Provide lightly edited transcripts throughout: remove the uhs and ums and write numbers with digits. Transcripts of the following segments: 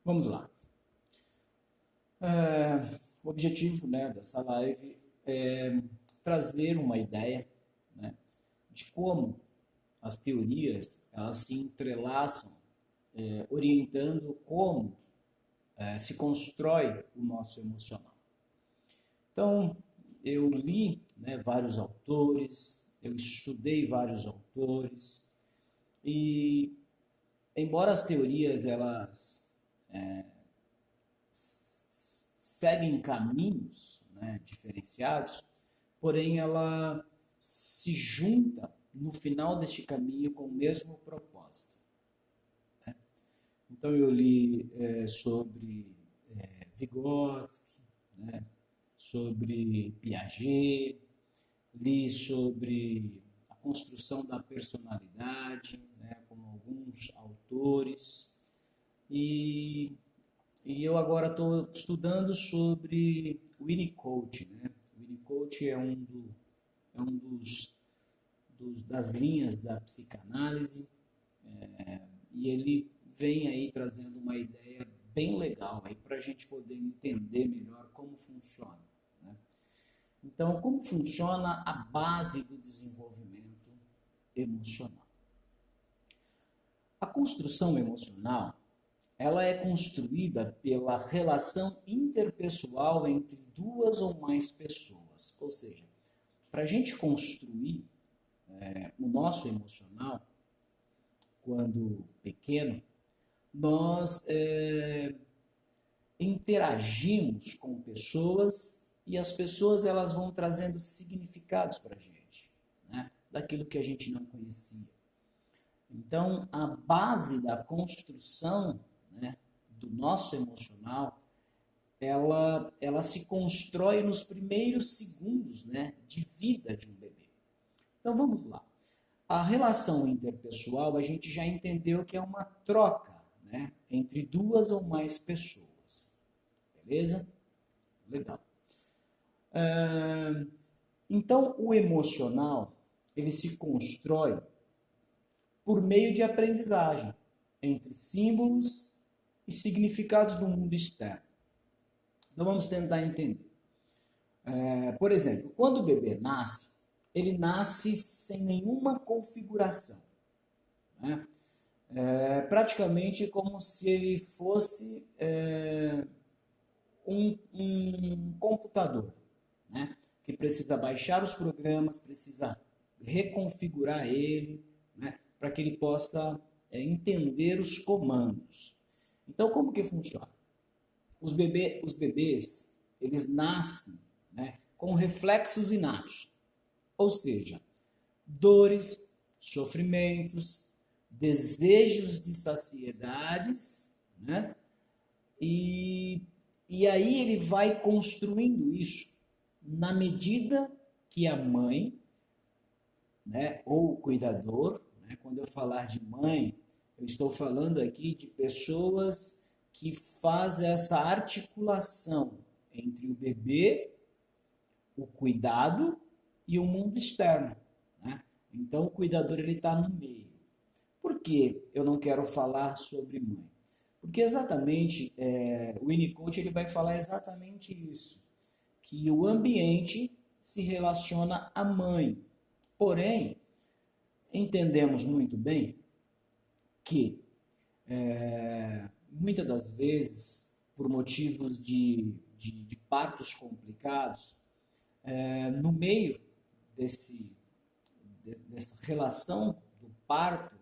Vamos lá. O objetivo, né, dessa live é trazer uma ideia, né, de como as teorias elas se entrelaçam, orientando como se constrói o nosso emocional. Então, eu li, né, vários autores, eu estudei vários autores e, embora as teorias elas seguem caminhos, né, diferenciados, porém ela se junta no final deste caminho com o mesmo propósito. Né? Então eu li sobre Vygotsky, né, sobre Piaget, li sobre a construção da personalidade, né, com alguns autores, e eu agora estou estudando sobre o Winnicott. Né? O Winnicott é um das linhas da psicanálise, e ele vem aí trazendo uma ideia bem legal para a gente poder entender melhor como funciona. Né? Então, como funciona a base do desenvolvimento emocional? A construção emocional ela é construída pela relação interpessoal entre duas ou mais pessoas. Ou seja, para a gente construir o nosso emocional, quando pequeno, nós interagimos com pessoas e as pessoas elas vão trazendo significados para a gente, né? Daquilo que a gente não conhecia. Então, a base da construção, né, do nosso emocional, ela se constrói nos primeiros segundos, né, de vida de um bebê. Então, vamos lá. A relação interpessoal, a gente já entendeu que é uma troca, né, entre duas ou mais pessoas. Beleza? Legal. Então, o emocional, ele se constrói por meio de aprendizagem entre símbolos e significados do mundo externo. Então vamos tentar entender. Por exemplo, quando o bebê nasce, ele nasce sem nenhuma configuração. Né? Praticamente como se ele fosse um computador, né? Que precisa baixar os programas, precisa reconfigurar ele, né? Para que ele possa entender os comandos. Então, como que funciona? Os bebês, eles nascem, né, com reflexos inatos, ou seja, dores, sofrimentos, desejos de saciedades, né? E aí ele vai construindo isso na medida que a mãe, né, ou o cuidador, né, quando eu falar de mãe, eu estou falando aqui de pessoas que fazem essa articulação entre o bebê, o cuidado e o mundo externo. Né? Então o cuidador ele está no meio. Por que eu não quero falar sobre mãe? Porque exatamente o Winnicott ele vai falar exatamente isso, que o ambiente se relaciona à mãe. Porém, entendemos muito bem que muitas das vezes, por motivos de partos complicados, no meio dessa relação do parto,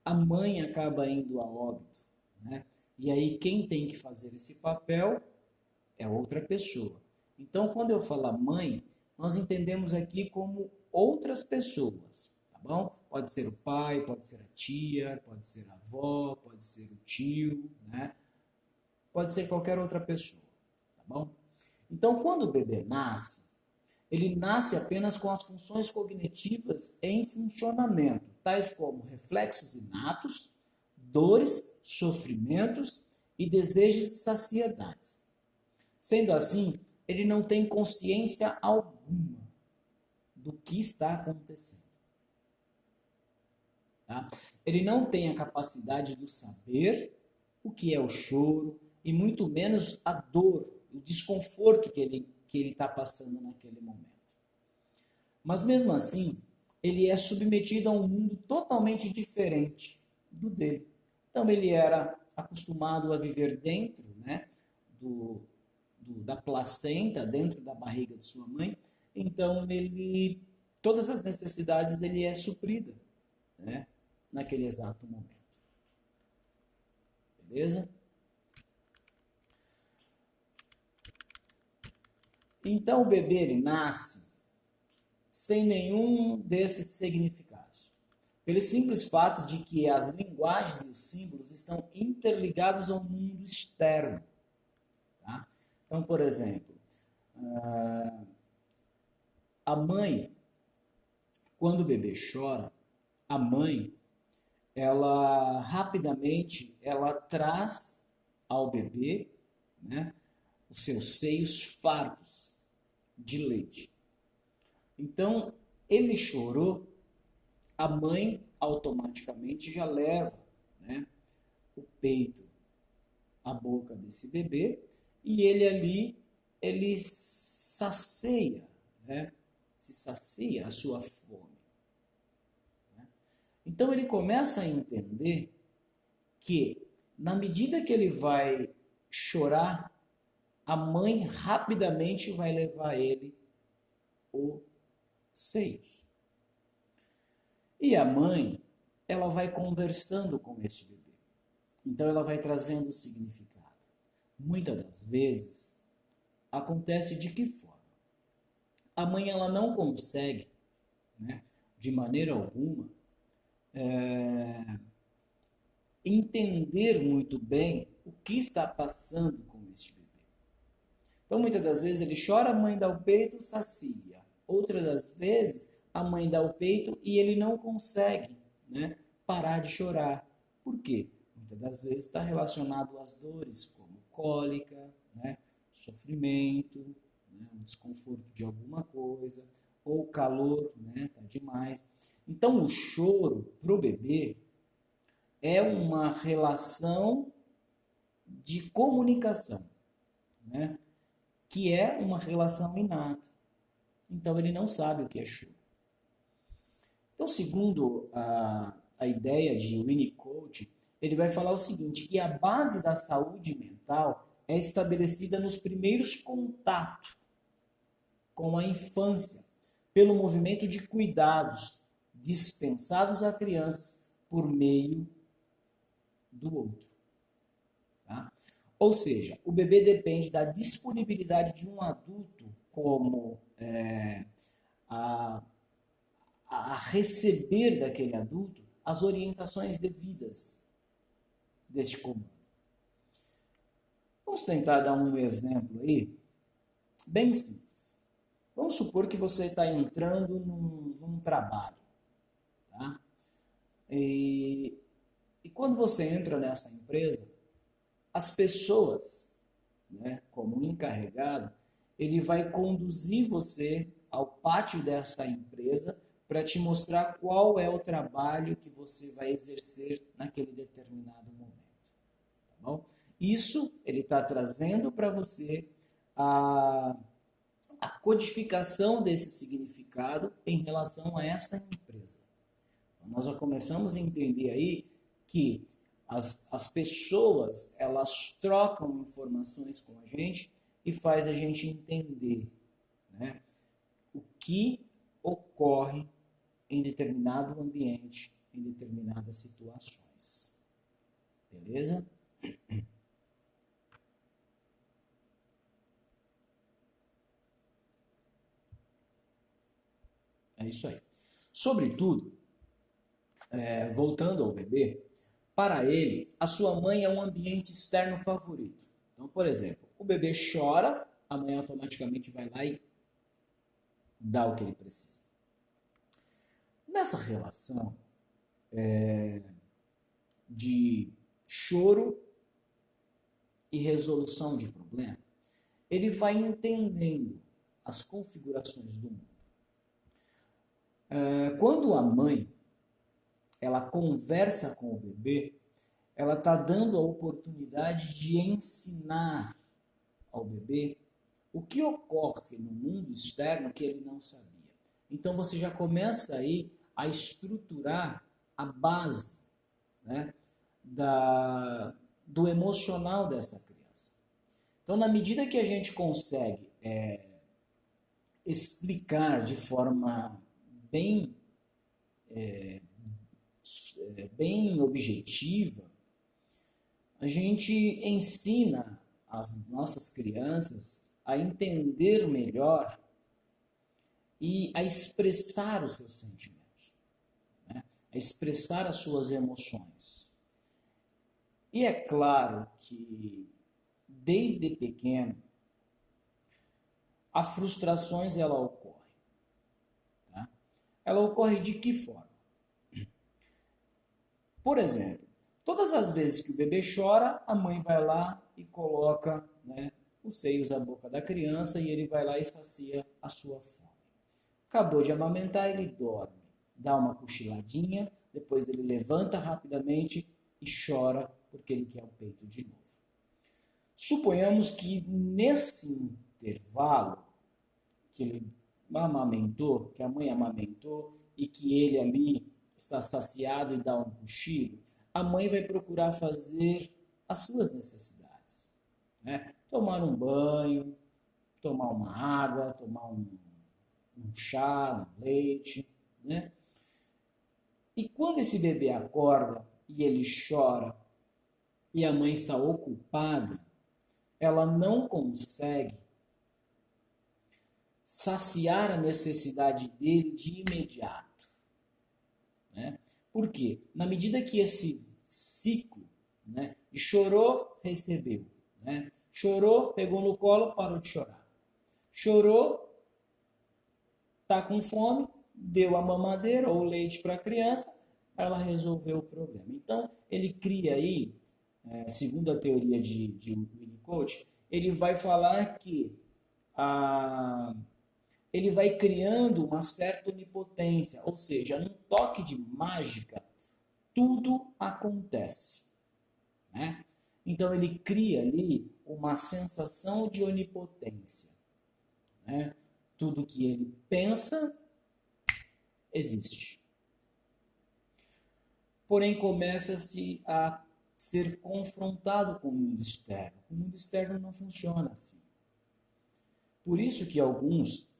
a mãe acaba indo a óbito. Né? E aí quem tem que fazer esse papel é outra pessoa. Então, quando eu falar mãe, nós entendemos aqui como outras pessoas, tá bom? Pode ser o pai, pode ser a tia, pode ser a avó, pode ser o tio, né? Pode ser qualquer outra pessoa, tá bom? Então, quando o bebê nasce, ele nasce apenas com as funções cognitivas em funcionamento, tais como reflexos inatos, dores, sofrimentos e desejos de saciedade. Sendo assim, ele não tem consciência alguma do que está acontecendo. Tá? Ele não tem a capacidade do saber, o que é o choro e muito menos a dor, o desconforto que ele está passando naquele momento. Mas mesmo assim, ele é submetido a um mundo totalmente diferente do dele. Então ele era acostumado a viver dentro, né, da placenta, dentro da barriga de sua mãe. Então todas as necessidades ele é suprida, né, naquele exato momento. Beleza? Então o bebê ele nasce sem nenhum desses significados. Pelo simples fato de que as linguagens e os símbolos estão interligados ao mundo externo. Tá? Então, por exemplo, a mãe, quando o bebê chora, a mãe, ela rapidamente, ela traz ao bebê, né, os seus seios fartos de leite. Então, ele chorou, a mãe automaticamente já leva, né, o peito à boca desse bebê e ele ali, ele sacia, né, se sacia a sua fome. Né? Então, ele começa a entender que, na medida que ele vai chorar, a mãe rapidamente vai levar ele o seios. E a mãe, ela vai conversando com esse bebê. Então ela vai trazendo o significado. Muitas das vezes acontece de que forma? A mãe ela não consegue, né, de maneira alguma, entender muito bem o que está passando com este bebê. Então muitas das vezes ele chora, a mãe dá o peito, sacia. Outras das vezes a mãe dá o peito e ele não consegue, né, parar de chorar. Por quê? Muitas das vezes está relacionado às dores, como cólica, né, sofrimento, né, um desconforto de alguma coisa, ou calor, né, tá demais. Então o choro para o bebê é uma relação de comunicação, né, que é uma relação inata. Então ele não sabe o que é choro. Então, segundo a ideia de Winnicott, ele vai falar o seguinte, que a base da saúde mental é estabelecida nos primeiros contatos com a infância, pelo movimento de cuidados dispensados a crianças por meio do outro. Tá? Ou seja, o bebê depende da disponibilidade de um adulto como a receber daquele adulto as orientações devidas deste comando. Vamos tentar dar um exemplo aí, bem simples. Vamos supor que você está entrando num trabalho, tá? E quando você entra nessa empresa, as pessoas, né, como encarregado, ele vai conduzir você ao pátio dessa empresa para te mostrar qual é o trabalho que você vai exercer naquele determinado momento. Tá bom? Isso ele está trazendo para você a codificação desse significado em relação a essa empresa. Então, nós já começamos a entender aí que as pessoas elas trocam informações com a gente e faz a gente entender, né, o que ocorre em determinado ambiente, em determinadas situações. Beleza? É isso aí. Sobretudo, voltando ao bebê, para ele, a sua mãe é um ambiente externo favorito. Então, por exemplo, o bebê chora, a mãe automaticamente vai lá e dá o que ele precisa. Nessa relação de choro e resolução de problema, ele vai entendendo as configurações do mundo. Quando a mãe ela conversa com o bebê, ela está dando a oportunidade de ensinar ao bebê o que ocorre no mundo externo que ele não sabia. Então você já começa aí a estruturar a base, né, do emocional dessa criança. Então, na medida que a gente consegue explicar de forma bem, bem objetiva, a gente ensina as nossas crianças a entender melhor e a expressar os seus sentimentos, né? A expressar as suas emoções. E é claro que, desde pequeno, a frustrações ela ocorre. Tá? Ela ocorre de que forma? Por exemplo, todas as vezes que o bebê chora, a mãe vai lá e coloca, né, os seios à boca da criança e ele vai lá e sacia a sua fome. Acabou de amamentar, ele dorme, dá uma cochiladinha, depois ele levanta rapidamente e chora porque ele quer o peito de novo. Suponhamos que nesse intervalo que ele amamentou, que a mãe amamentou e que ele ali está saciado e dá um cochilo, a mãe vai procurar fazer as suas necessidades, né? Tomar um banho, tomar uma água, tomar um chá, um leite, né? E quando esse bebê acorda e ele chora e a mãe está ocupada, ela não consegue saciar a necessidade dele de imediato, né? Por quê? Na medida que esse ciclo, né, chorou, recebeu, né? Chorou, pegou no colo, parou de chorar. Chorou, tá com fome, deu a mamadeira ou leite para a criança, ela resolveu o problema. Então, ele cria aí, segundo a teoria de Winnicott, ele vai falar que ele vai criando uma certa onipotência, ou seja, num toque de mágica, tudo acontece, né? Então, ele cria ali uma sensação de onipotência, né? Tudo que ele pensa, existe. Porém, começa-se a ser confrontado com o mundo externo. O mundo externo não funciona assim. Por isso que alguns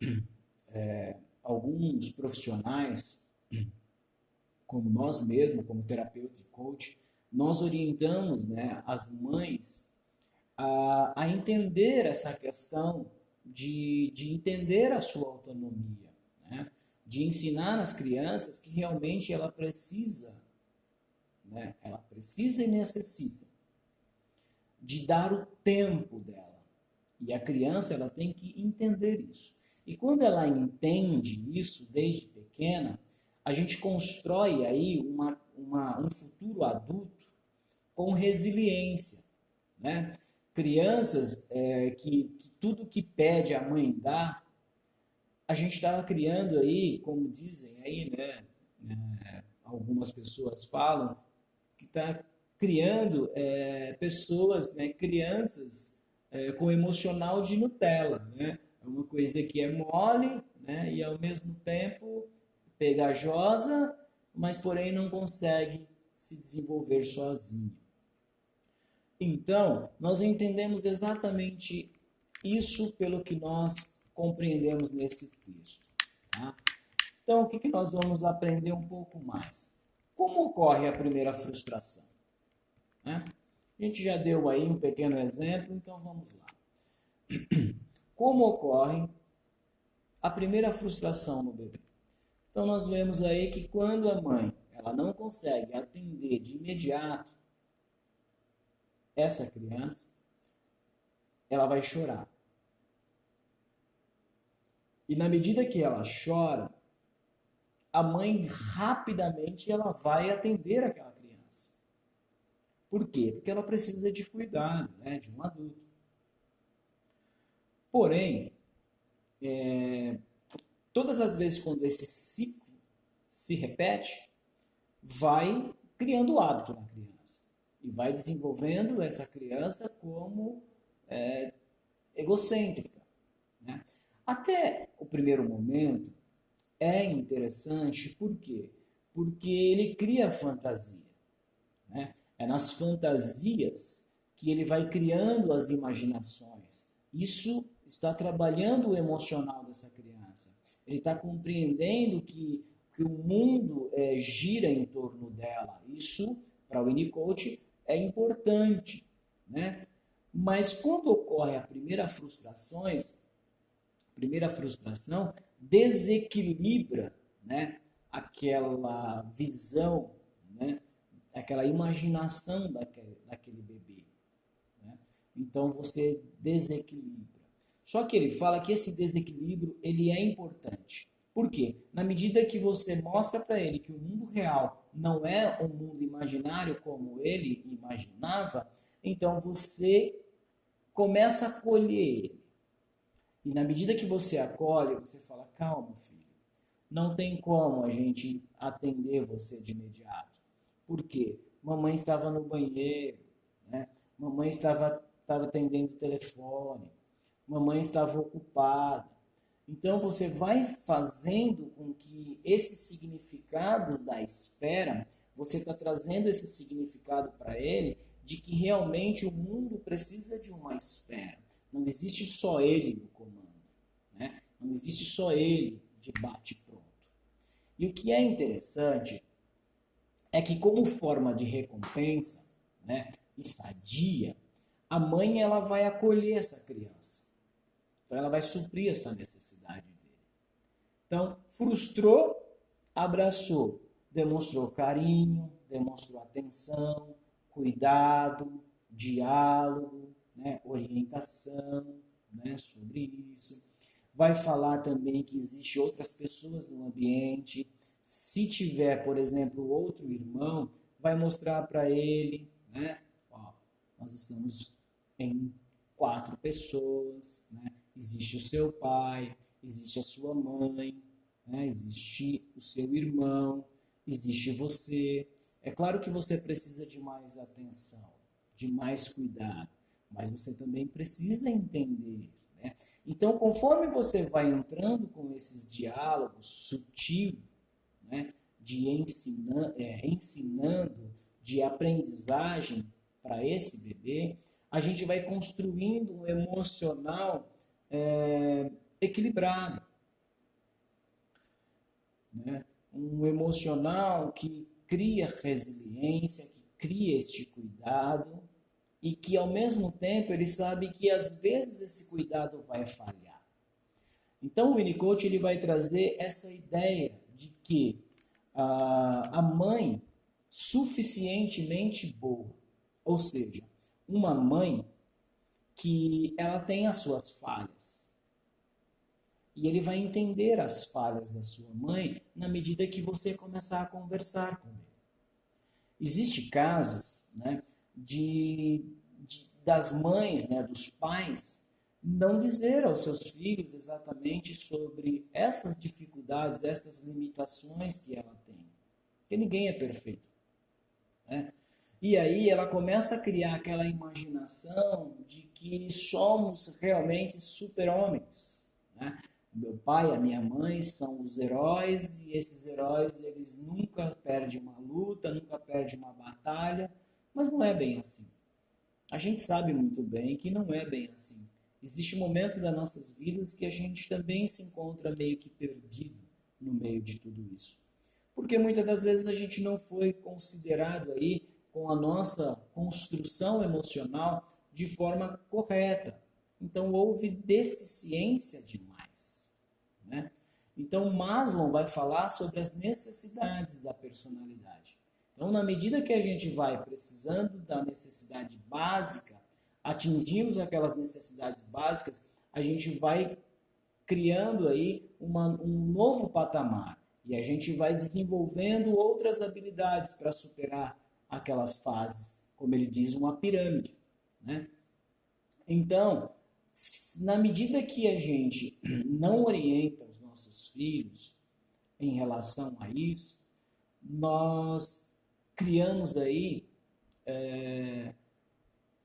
profissionais, como nós mesmos, como terapeuta e coach, nós orientamos, né, as mães a entender essa questão de entender a sua autonomia, né? De ensinar às crianças que realmente ela precisa, né? Ela precisa e necessita de dar o tempo dela. E a criança ela tem que entender isso. E quando ela entende isso desde pequena, a gente constrói aí um futuro adulto com resiliência, né? Crianças que tudo que pede a mãe dá, a gente está criando aí, como dizem aí, né? Algumas pessoas falam que está criando pessoas, né? Crianças com emocional de Nutella, né? É uma coisa que é mole, né? E ao mesmo tempo pegajosa, mas porém não consegue se desenvolver sozinha. Então, nós entendemos exatamente isso pelo que nós compreendemos nesse texto. Tá? Então, o que nós vamos aprender um pouco mais? Como ocorre a primeira frustração? Né? A gente já deu aí um pequeno exemplo, então vamos lá. Como ocorre a primeira frustração no bebê? Então, nós vemos aí que quando a mãe ela não consegue atender de imediato essa criança, ela vai chorar. E na medida que ela chora, a mãe rapidamente ela vai atender aquela criança. Por quê? Porque ela precisa de cuidado, né, de um adulto. Porém, todas as vezes quando esse ciclo se repete, vai criando hábito na criança. e vai desenvolvendo essa criança como egocêntrica, né? Até o primeiro momento é interessante, por quê? Porque ele cria fantasia, né? É nas fantasias que ele vai criando as imaginações. Isso está trabalhando o emocional dessa criança. Ele está compreendendo que o mundo gira em torno dela. Isso, para o Winnicott, é importante, né? Mas quando ocorre a primeira frustração desequilibra, né, aquela visão, né, aquela imaginação daquele bebê, né? Então você desequilibra. Só que ele fala que esse desequilíbrio ele é importante. Por quê? Na medida que você mostra para ele que o mundo real não é um mundo imaginário como ele imaginava, então você começa a acolher ele. E na medida que você acolhe, você fala, calma, filho, não tem como a gente atender você de imediato. Por quê? Mamãe estava no banheiro, né? Mamãe estava atendendo o telefone, mamãe estava ocupada. Então você vai fazendo com que esses significados da espera, você está trazendo esse significado para ele de que realmente o mundo precisa de uma espera. Não existe só ele no comando, né? Não existe só ele de bate-pronto. E o que é interessante é que como forma de recompensa, né, e sadia, a mãe ela vai acolher essa criança. Então ela vai suprir essa necessidade dele. Então, frustrou, abraçou, demonstrou carinho, demonstrou atenção, cuidado, diálogo, né, orientação, né, sobre isso. Vai falar também que existem outras pessoas no ambiente. Se tiver, por exemplo, outro irmão, vai mostrar para ele, né, ó, nós estamos em 4 pessoas, né? Existe o seu pai, existe a sua mãe, né? Existe o seu irmão, existe você. É claro que você precisa de mais atenção, de mais cuidado, mas você também precisa entender, né? Então, conforme você vai entrando com esses diálogos sutis, né, de ensinando, de aprendizagem para esse bebê, a gente vai construindo um emocional equilibrado, né? Um emocional que cria resiliência, que cria este cuidado e que ao mesmo tempo ele sabe que às vezes esse cuidado vai falhar. Então o Winnicott ele vai trazer essa ideia de que a mãe suficientemente boa, ou seja, uma mãe que ela tem as suas falhas. E ele vai entender as falhas da sua mãe na medida que você começar a conversar com ele. Existem casos, né, das mães, né, dos pais, não dizer aos seus filhos exatamente sobre essas dificuldades, essas limitações que ela tem. Porque ninguém é perfeito, né? E aí ela começa a criar aquela imaginação de que somos realmente super-homens, né? Meu pai, a minha mãe são os heróis e esses heróis eles nunca perdem uma luta, nunca perdem uma batalha, mas não é bem assim. A gente sabe muito bem que não é bem assim. Existe um momento das nossas vidas que a gente também se encontra meio que perdido no meio de tudo isso. Porque muitas das vezes a gente não foi considerado aí com a nossa construção emocional de forma correta. Então houve deficiência demais, né? Então Maslow vai falar sobre as necessidades da personalidade. Então, na medida que a gente vai precisando da necessidade básica, atingimos aquelas necessidades básicas, a gente vai criando aí um novo patamar e a gente vai desenvolvendo outras habilidades para superar aquelas fases, como ele diz, uma pirâmide, né? Então, na medida que a gente não orienta os nossos filhos em relação a isso, nós criamos aí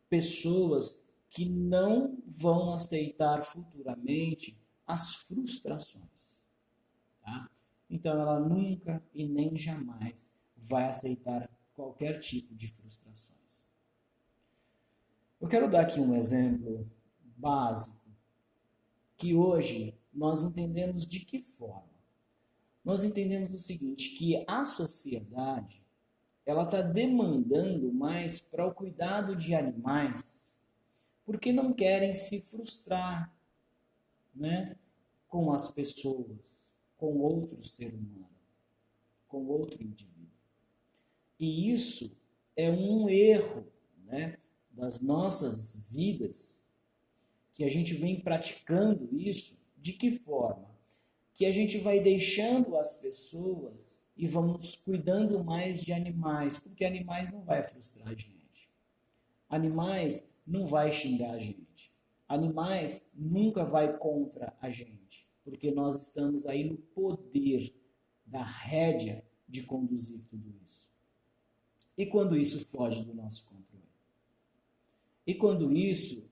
pessoas que não vão aceitar futuramente as frustrações. Tá? Então, ela nunca e nem jamais vai aceitar qualquer tipo de frustrações. Eu quero dar aqui um exemplo básico que hoje nós entendemos de que forma? Nós entendemos o seguinte, que a sociedade ela está demandando mais para o cuidado de animais porque não querem se frustrar, né, com as pessoas, com outro ser humano, com outro indivíduo. E isso é um erro, né, das nossas vidas, que a gente vem praticando isso. De que forma? Que a gente vai deixando as pessoas e vamos cuidando mais de animais, porque animais não vai frustrar a gente. Animais não vai xingar a gente. Animais nunca vai contra a gente, porque nós estamos aí no poder da rédea de conduzir tudo isso. E quando isso foge do nosso controle? E quando isso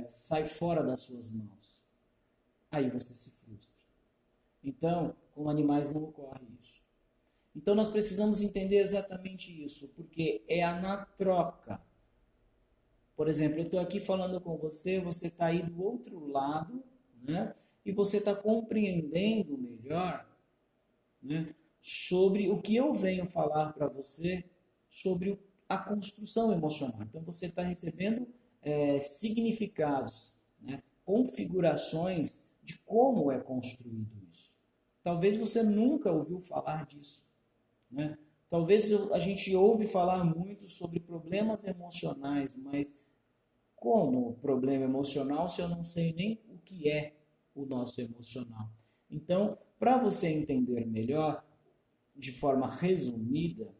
sai fora das suas mãos? Aí você se frustra. Então, com animais não ocorre isso. Então, nós precisamos entender exatamente isso, porque é na troca. Por exemplo, eu estou aqui falando com você, você está aí do outro lado, né? E você está compreendendo melhor, né, sobre o que eu venho falar para você, sobre a construção emocional. Então, você está recebendo significados, né, configurações de como é construído isso. Talvez você nunca ouviu falar disso, né? Talvez a gente ouve falar muito sobre problemas emocionais, mas como problema emocional se eu não sei nem o que é o nosso emocional? Então, para você entender melhor, de forma resumida,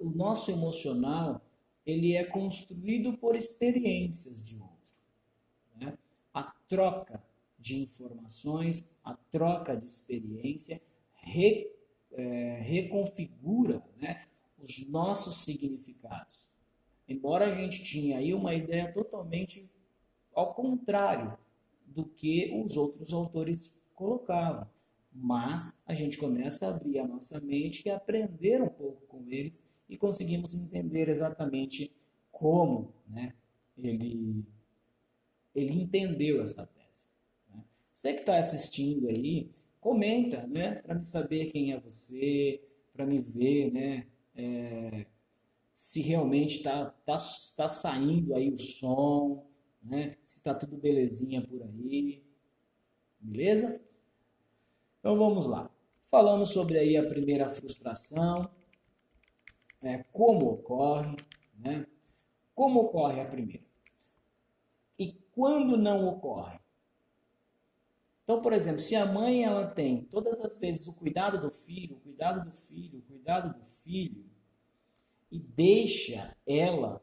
o nosso emocional ele é construído por experiências de outro, né? A troca de informações, a troca de experiência reconfigura, né, os nossos significados. Embora a gente tinha aí uma ideia totalmente ao contrário do que os outros autores colocavam. Mas a gente começa a abrir a nossa mente e aprender um pouco com eles e conseguimos entender exatamente como, né, ele entendeu essa tese. Né? Você que está assistindo aí, comenta, né, para me saber quem é você, para me ver, né, se realmente tá saindo aí o som, né, se está tudo belezinha por aí, beleza? Então vamos lá. Falamos sobre aí a primeira frustração, como ocorre, né? Como ocorre a primeira? E quando não ocorre? Então, por exemplo, se a mãe ela tem todas as vezes o cuidado do filho, o cuidado do filho, o cuidado do filho, e deixa ela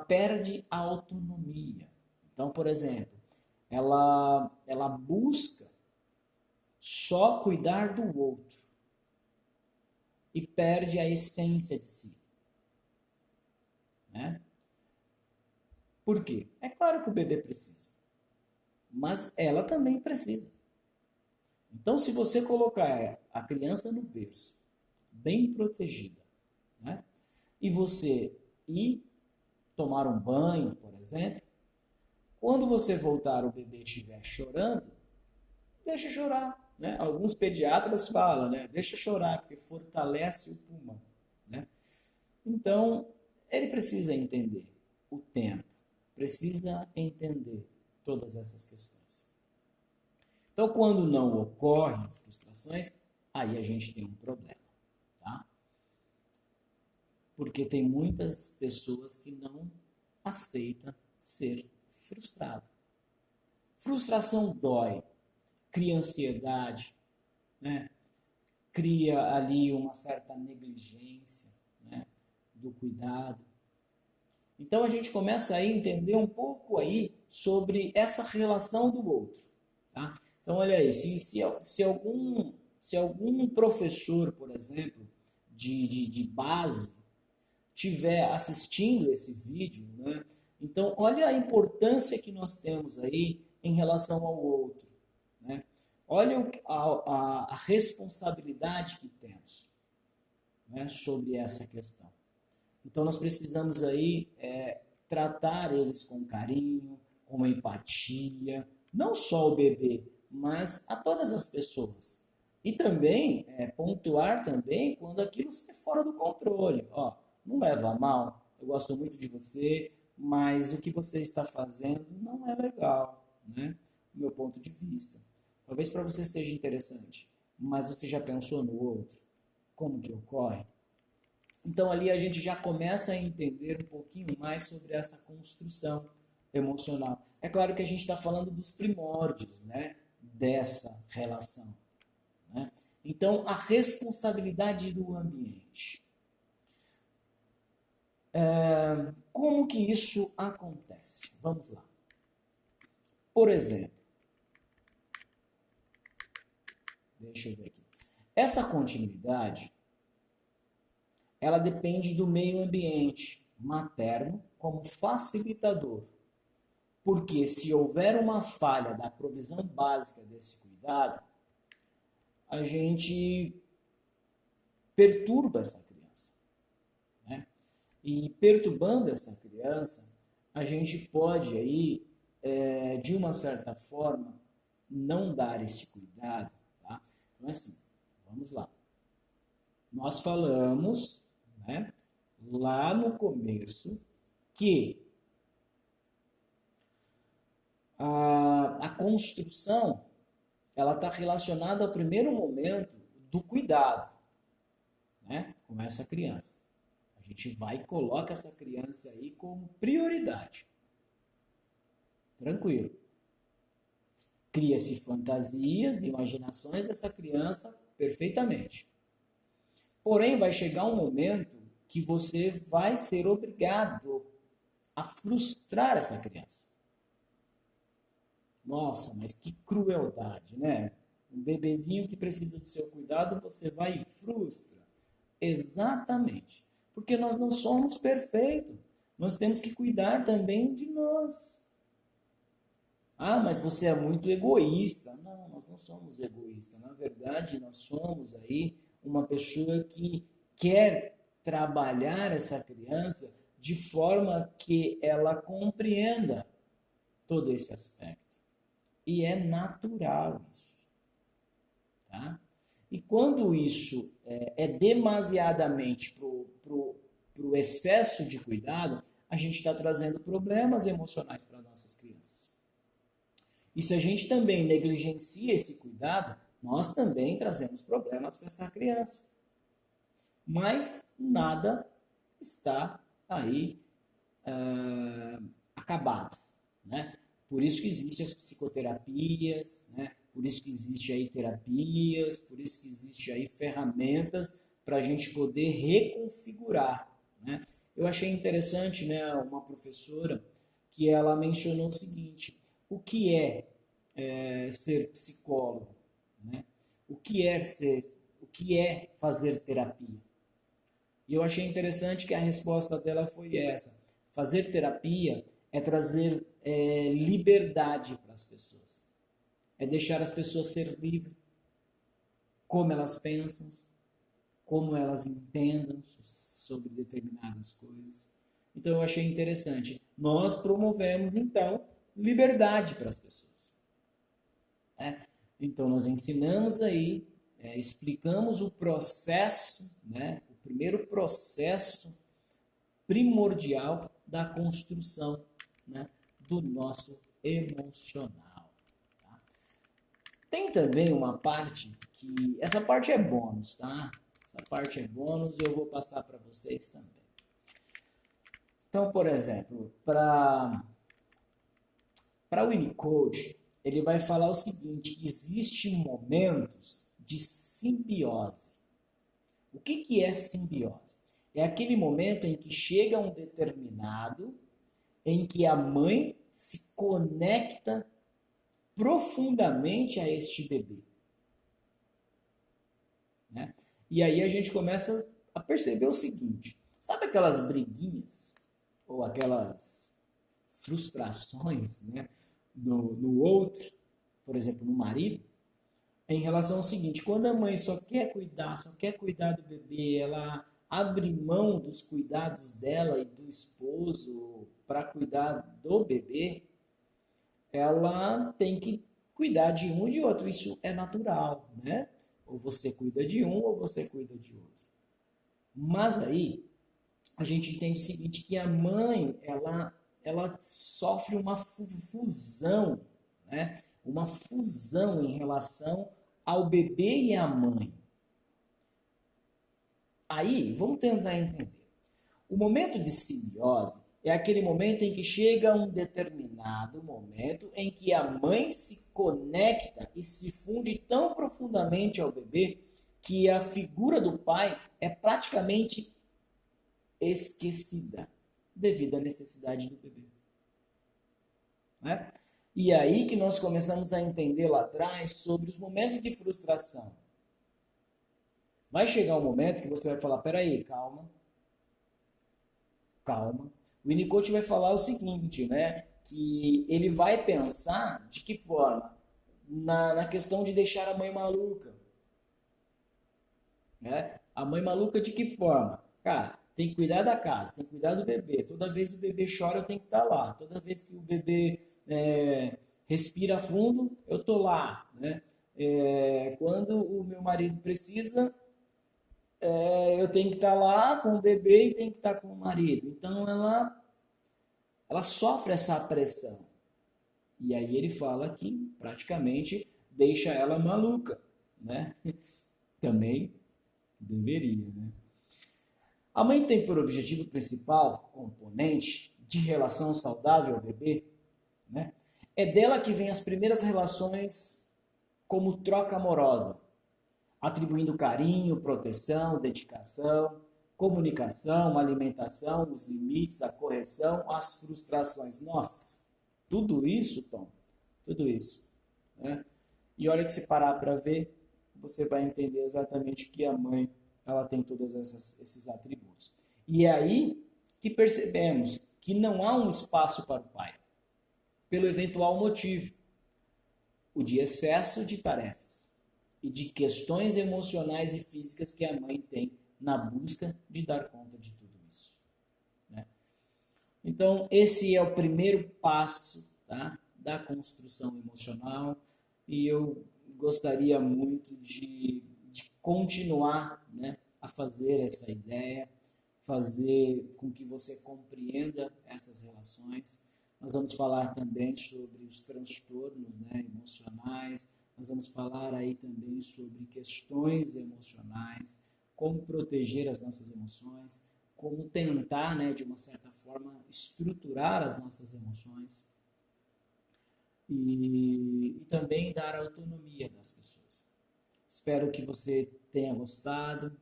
perde a autonomia. Então, por exemplo, ela busca só cuidar do outro e perde a essência de si. Né? Por quê? É claro que o bebê precisa, mas ela também precisa. Então, se você colocar a criança no berço, bem protegida, né? E você ir tomar um banho, por exemplo, quando você voltar o bebê estiver chorando, deixa chorar. Né? Alguns pediatras falam, né? Deixa chorar, porque fortalece o pulmão. Né? Então, ele precisa entender o tempo, precisa entender todas essas questões. Então, quando não ocorrem frustrações, aí a gente tem um problema. Tá? Porque tem muitas pessoas que não aceitam ser frustrado. Frustração dói, cria ansiedade, né? Cria ali uma certa negligência, né, do cuidado. Então a gente começa a entender um pouco aí sobre essa relação do outro. Tá? Então olha aí, se algum professor, por exemplo, de base, estiver assistindo esse vídeo, né? Então, olha a importância que nós temos aí em relação ao outro, né? Olha a responsabilidade que temos, né, sobre essa questão. Então, nós precisamos aí tratar eles com carinho, com empatia, não só o bebê, mas a todas as pessoas. E também pontuar também quando aquilo sai fora do controle. Ó, não leva a mal, eu gosto muito de você, mas o que você está fazendo não é legal, né? Do meu ponto de vista. Talvez para você seja interessante, mas você já pensou no outro? Como que ocorre? Então ali a gente já começa a entender um pouquinho mais sobre essa construção emocional. É claro que a gente está falando dos primórdios, né, dessa relação, né? Então a responsabilidade do ambiente. Como que isso acontece? Vamos lá. Por exemplo, deixa eu ver aqui. Essa continuidade, ela depende do meio ambiente materno como facilitador. Porque se houver uma falha da provisão básica desse cuidado, a gente perturba essa criança, né? E perturbando essa criança, a gente pode aí, de uma certa forma, não dar esse cuidado, tá? Então, assim, vamos lá. Nós falamos, né, lá no começo que a construção ela está relacionada ao primeiro momento do cuidado, né, com essa criança. A gente vai e coloca essa criança aí como prioridade. Tranquilo. Cria-se fantasias, imaginações dessa criança perfeitamente. Porém, vai chegar um momento que você vai ser obrigado a frustrar essa criança. Nossa, mas que crueldade, né? Um bebezinho que precisa do seu cuidado, você vai e frustra. Exatamente. Porque nós não somos perfeitos. Nós temos que cuidar também de nós. Ah, mas você é muito egoísta. Não, nós não somos egoístas. Na verdade, nós somos aí uma pessoa que quer trabalhar essa criança de forma que ela compreenda todo esse aspecto. E é natural isso, tá? E quando isso é demasiadamente pro excesso de cuidado, a gente está trazendo problemas emocionais para nossas crianças. E se a gente também negligencia esse cuidado, nós também trazemos problemas para essa criança. Mas nada está aí acabado, né? Por isso que existem as psicoterapias, né? Por isso que existe aí terapias, por isso que existe aí ferramentas para a gente poder reconfigurar, né? Eu achei interessante, né, uma professora que ela mencionou o seguinte: o que é ser psicólogo, né? O que é fazer terapia? E eu achei interessante que a resposta dela foi essa: fazer terapia é trazer liberdade para as pessoas. É deixar as pessoas ser livres, como elas pensam, como elas entendam sobre determinadas coisas. Então eu achei interessante. Nós promovemos, então, liberdade para as pessoas. Então nós ensinamos aí, explicamos o processo, né, o primeiro processo primordial da construção, né, do nosso emocional. Tá? Tem também uma parte que... essa parte é bônus, tá? Essa parte é bônus e eu vou passar para vocês também. Então, por exemplo, para o Winnicott, ele vai falar o seguinte, que existem momentos de simbiose. O que é simbiose? É aquele momento em que chega um determinado, em que a mãe se conecta profundamente a este bebê, né? E aí a gente começa a perceber o seguinte: Sabe aquelas briguinhas ou aquelas frustrações, né, no outro, por exemplo, no marido, em relação ao seguinte: quando a mãe só quer cuidar do bebê, ela abre mão dos cuidados dela e do esposo para cuidar do bebê, ela tem que cuidar de um e de outro. Isso é natural, né? Ou você cuida de um ou você cuida de outro. Mas aí a gente entende o seguinte, que a mãe, ela sofre uma fusão, né? Uma fusão em relação ao bebê e à mãe. Aí, vamos tentar entender. O momento de simbiose é aquele momento em que chega um determinado momento em que a mãe se conecta e se funde tão profundamente ao bebê que a figura do pai é praticamente esquecida devido à necessidade do bebê. Né? E aí que nós começamos a entender lá atrás sobre os momentos de frustração. Vai chegar um momento que você vai falar, peraí, calma. O Winnicott vai falar o seguinte, né? Que ele vai pensar de que forma? Na questão de deixar a mãe maluca. Né? A mãe maluca de que forma? Cara, tem que cuidar da casa, tem que cuidar do bebê. Toda vez que o bebê chora, eu tenho que estar lá. Toda vez que o bebê respira fundo, eu estou lá. Né? Quando o meu marido precisa, eu tenho que estar lá com o bebê e tenho que estar com o marido. Então ela sofre essa pressão. E aí ele fala que praticamente deixa ela maluca. Né? Também deveria. Né? A mãe tem por objetivo principal, componente de relação saudável ao bebê, né? É dela que vem as primeiras relações como troca amorosa, atribuindo carinho, proteção, dedicação, comunicação, alimentação, os limites, a correção, as frustrações. Nossa, tudo isso, Tom, tudo isso. Né? E olha que se parar para ver, você vai entender exatamente que a mãe ela tem todos esses atributos. E é aí que percebemos que não há um espaço para o pai, pelo eventual motivo, o de excesso de tarefas e de questões emocionais e físicas que a mãe tem na busca de dar conta de tudo isso. Né? Então, esse é o primeiro passo, tá, da construção emocional, e eu gostaria muito de continuar, né, a fazer essa ideia, fazer com que você compreenda essas relações. Nós vamos falar também sobre os transtornos, né, emocionais, nós vamos falar aí também sobre questões emocionais, como proteger as nossas emoções, como tentar, né, de uma certa forma, estruturar as nossas emoções e também dar autonomia das pessoas. Espero que você tenha gostado,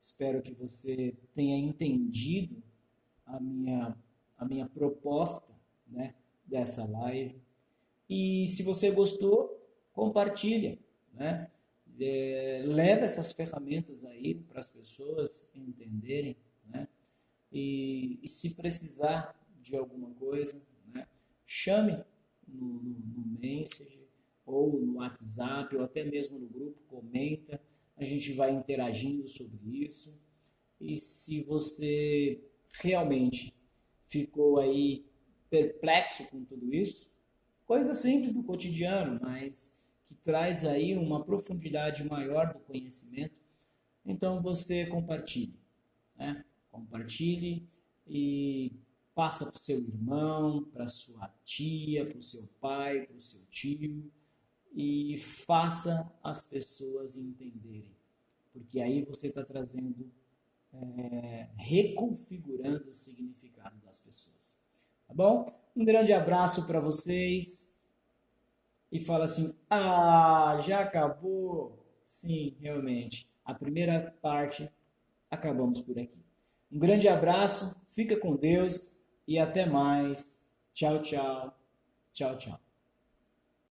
espero que você tenha entendido a minha proposta, né, dessa live. E se você gostou, compartilha, né? Leva essas ferramentas aí para as pessoas entenderem, né? E se precisar de alguma coisa, né, chame no Messenger, ou no WhatsApp, ou até mesmo no grupo, comenta, a gente vai interagindo sobre isso. E se você realmente ficou aí perplexo com tudo isso, coisa simples do cotidiano, mas que traz aí uma profundidade maior do conhecimento, então você compartilhe, né? Compartilhe e passa para o seu irmão, para sua tia, para o seu pai, para o seu tio, e faça as pessoas entenderem, porque aí você está trazendo, reconfigurando o significado das pessoas. Tá bom? Um grande abraço para vocês e fala assim, já acabou? Sim, realmente, a primeira parte acabamos por aqui. Um grande abraço, fica com Deus e até mais. Tchau, tchau. Tchau, tchau.